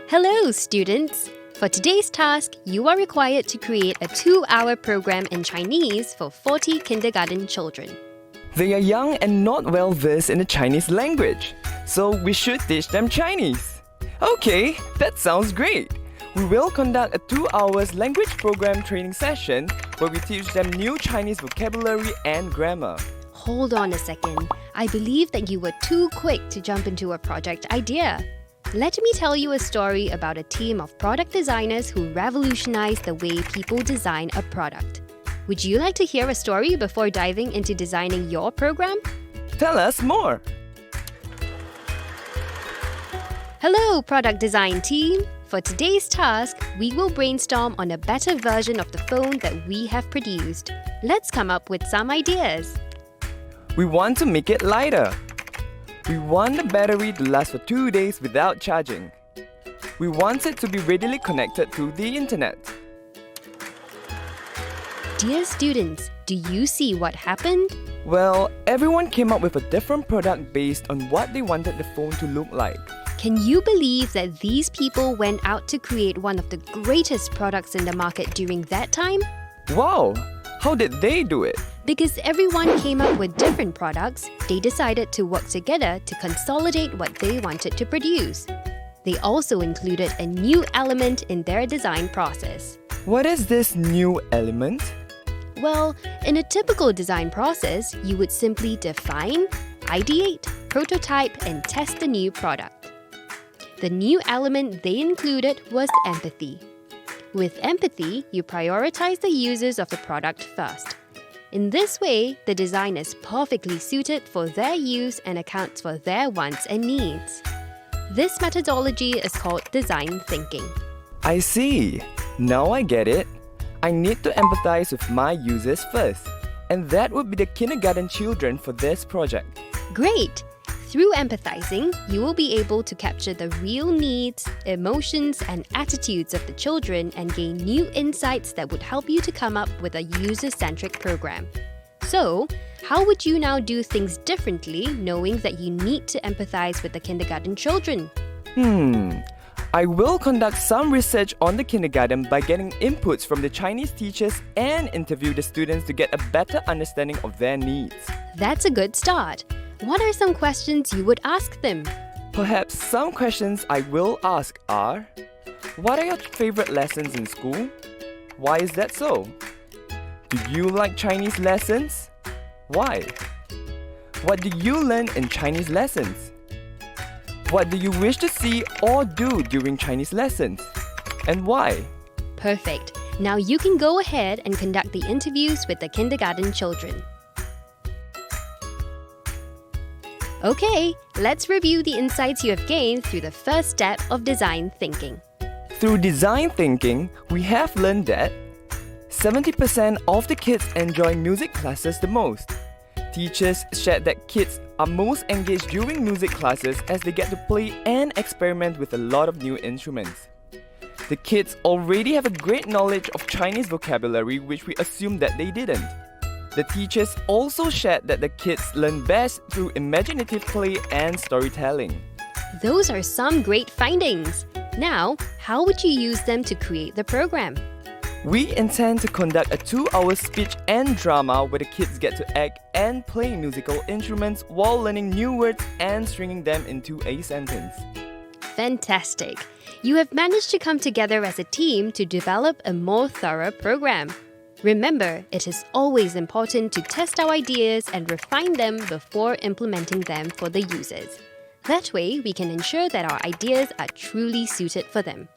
Hello, students! For today's task, you are required to create a 2-hour program in Chinese for 40 kindergarten children. They are young and not well versed in the Chinese language, so we should teach them Chinese. Okay, that sounds great. We will conduct a 2-hour language program training session where we teach them new Chinese vocabulary and grammar. Hold on a second. I believe that you were too quick to jump into a project idea. Let me tell you a story about a team of product designers who revolutionized the way people design a product. Would you like to hear a story before diving into designing your program? Tell us more. Hello, product design team! For today's task, we will brainstorm on a better version of the phone that we have produced. Let's come up with some ideas. We want to make it lighter. We want the battery to last for 2 days without charging. We want it to be readily connected to the internet. Dear students, do you see what happened? Well, everyone came up with a different product based on what they wanted the phone to look like. Can you believe that these people went out to create one of the greatest products in the market during that time? Wow! How did they do it? Because everyone came up with different products, they decided to work together to consolidate what they wanted to produce. They also included a new element in their design process. What is this new element? Well, in a typical design process, you would simply define, ideate, prototype, and test the new product. The new element they included was empathy. With empathy, you prioritize the users of the product first. In this way, the design is perfectly suited for their use and accounts for their wants and needs. This methodology is called design thinking. I see. Now I get it. I need to empathize with my users first, and that would be the kindergarten children for this project. Great! Through empathizing, you will be able to capture the real needs, emotions, and attitudes of the children and gain new insights that would help you to come up with a user-centric program. So, how would you now do things differently knowing that you need to empathize with the kindergarten children? I will conduct some research on the kindergarten by getting inputs from the Chinese teachers and interview the students to get a better understanding of their needs. That's a good start. What are some questions you would ask them? Perhaps some questions I will ask are: what are your favorite lessons in school? Why is that so? Do you like Chinese lessons? Why? What do you learn in Chinese lessons? What do you wish to see or do during Chinese lessons? And why? Perfect. Now you can go ahead and conduct the interviews with the kindergarten children. Okay, let's review the insights you have gained through the first step of design thinking. Through design thinking, we have learned that 70% of the kids enjoy music classes the most. Teachers shared that kids are most engaged during music classes as they get to play and experiment with a lot of new instruments. The kids already have a great knowledge of Chinese vocabulary, which we assumed that they didn't. The teachers also shared that the kids learn best through imaginative play and storytelling. Those are some great findings. Now, how would you use them to create the program? We intend to conduct a 2-hour speech and drama where the kids get to act and play musical instruments while learning new words and stringing them into a sentence. Fantastic! You have managed to come together as a team to develop a more thorough program. Remember, it is always important to test our ideas and refine them before implementing them for the users. That way, we can ensure that our ideas are truly suited for them.